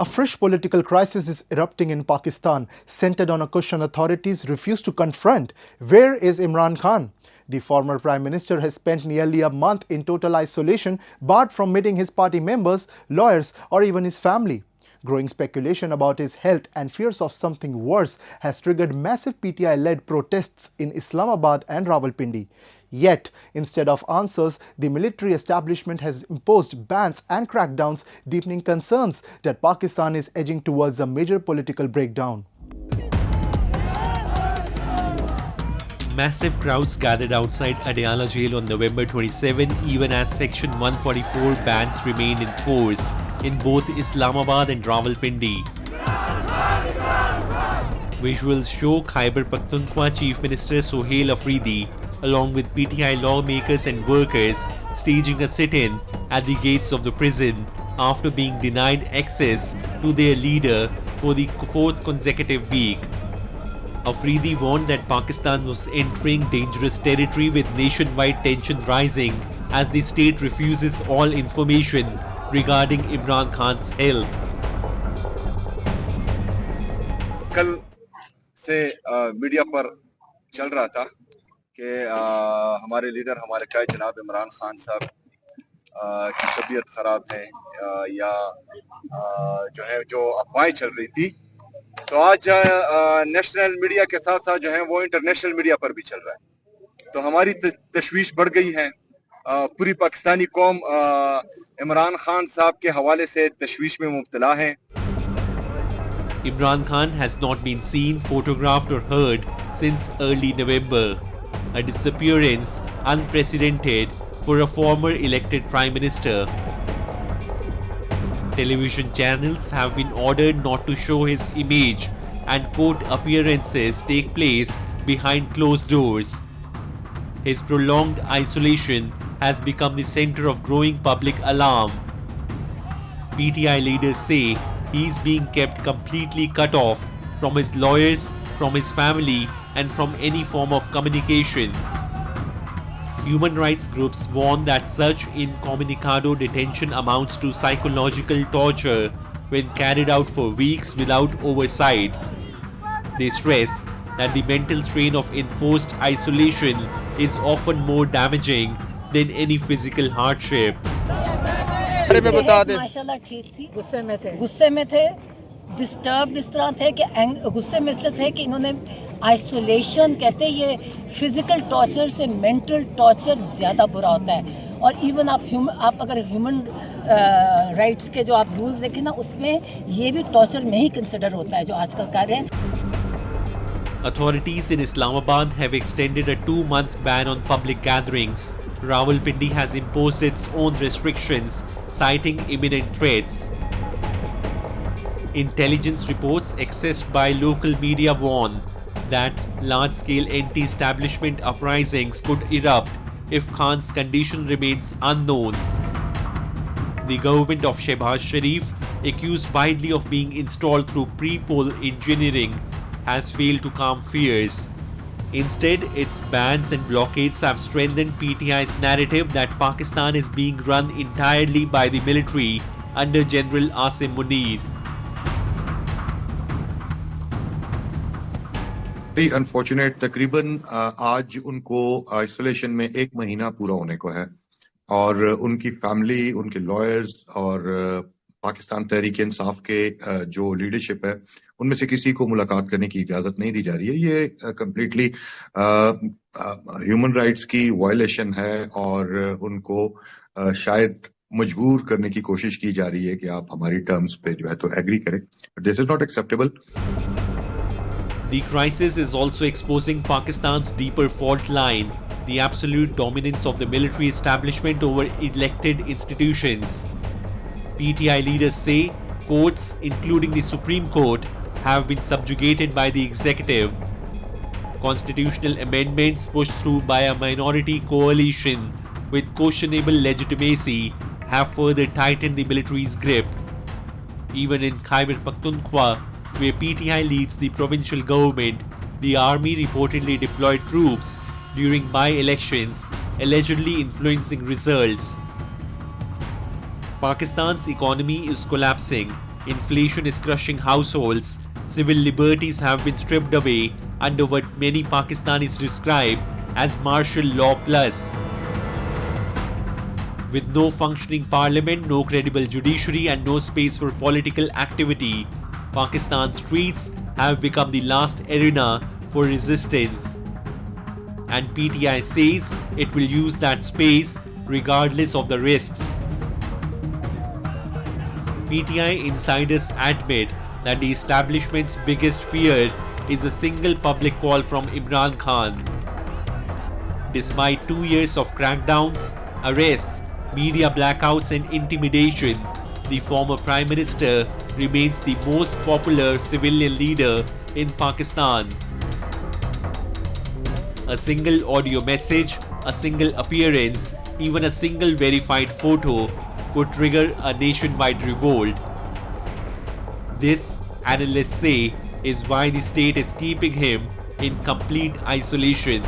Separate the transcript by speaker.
Speaker 1: A fresh political crisis is erupting in Pakistan, centered on a question authorities refuse to confront. Where is Imran Khan? The former Prime Minister has spent nearly a month in total isolation, barred from meeting his party members, lawyers, or even his family. Growing speculation about his health and fears of something worse has triggered massive PTI-led protests in Islamabad and Rawalpindi. Yet, instead of answers, the military establishment has imposed bans and crackdowns, deepening concerns that Pakistan is edging towards a major political breakdown.
Speaker 2: Massive crowds gathered outside Adiala jail on November 27, even as Section 144 bans remained in force in both Islamabad and Rawalpindi. Visuals show Khyber Pakhtunkhwa Chief Minister Sohail Afridi, along with PTI lawmakers and workers, staging a sit-in at the gates of the prison after being denied access to their leader for the fourth consecutive week. Afridi warned that Pakistan was entering dangerous territory with nationwide tension rising as the state refuses all information regarding Imran Khan's health.
Speaker 3: कल से media पर चल रहा था कि हमारे leader हमारे क्या जनाब इमरान खान साहब की तबीयत ख़राब है या जो अफवाहें चल रही थी, तो आज नेशनल मीडिया के साथ साथ जो है वो इंटरनेशनल मीडिया पर भी चल रहा है। तो हमारी तशवीश बढ़ गई है। पूरी पाकिस्तानी कौम इमरान खान साहब के हवाले से तशवीश में मुब्तला है।
Speaker 2: Imran Khan has not been seen, photographed or heard since early November, a disappearance unprecedented for a former elected Prime Minister. Television channels have been ordered not to show his image and court appearances take place behind closed doors. His prolonged isolation has become the center of growing public alarm. PTI leaders say he is being kept completely cut off from his lawyers, from his family, and from any form of communication. Human rights groups warn that such incommunicado detention amounts to psychological torture when carried out for weeks without oversight. They stress that the mental strain of enforced isolation is often more damaging than any physical hardship.
Speaker 4: माशाल्लाह ठीक थी, गुस्से में थे, disturb इस तरह थे कि गुस्से में इसलिए थे कि इन्होंने आइसोलेशन कहते हैं, ये फिजिकल टॉर्चर से मेंटल टॉर्चर ज़्यादा बुरा होता है। और इवन आप अगर ह्यूमन राइट्स के जो आप रूल्स देखें ना, उसमें ये भी टॉर्चर में ही कंसिडर होता है जो आजकल कर रहे हैं।
Speaker 2: Authorities in Islamabad have extended a 2-month ban on public gatherings. Rawalpindi has imposed its own restrictions, citing imminent threats. Intelligence reports accessed by local media warn that large-scale anti-establishment uprisings could erupt if Khan's condition remains unknown. The government of Shehbaz Sharif, accused widely of being installed through pre-poll engineering, has failed to calm fears. Instead, its bans and blockades have strengthened PTI's narrative that Pakistan is being run entirely by the military under General Asim Munir.
Speaker 5: Very unfortunate, तकरीबन आज उनको isolation में 1 महीना पूरा होने को है और उनकी फैमिली, उनके लॉयर्स और पाकिस्तान तहरीक इंसाफ के जो लीडरशिप है, उनमें से किसी को मुलाकात करने की इजाजत नहीं दी जा रही है। ये कंप्लीटली ह्यूमन राइट्स की वायलेशन है और उनको शायद मजबूर करने की कोशिश की जा रही है कि आप हमारी टर्म्स पे जो है तो एग्री करें। This is not acceptable.
Speaker 2: The crisis is also exposing Pakistan's deeper fault line, the absolute dominance of the military establishment over elected institutions. PTI leaders say courts, including the Supreme Court, have been subjugated by the executive. Constitutional amendments pushed through by a minority coalition with questionable legitimacy have further tightened the military's grip. Even in Khyber Pakhtunkhwa, where PTI leads the provincial government, the army reportedly deployed troops during by-elections, allegedly influencing results. Pakistan's economy is collapsing Inflation is crushing households, civil liberties have been stripped away under what many Pakistanis describe as martial law plus. With no functioning parliament, no credible judiciary and no space for political activity, Pakistan's streets have become the last arena for resistance. And PTI says it will use that space regardless of the risks. PTI insiders admit that the establishment's biggest fear is a single public call from Imran Khan. Despite 2 years of crackdowns, arrests, media blackouts and intimidation, the former Prime Minister remains the most popular civilian leader in Pakistan. A single audio message, a single appearance, even a single verified photo could trigger a nationwide revolt. This, analysts say, is why the state is keeping him in complete isolation.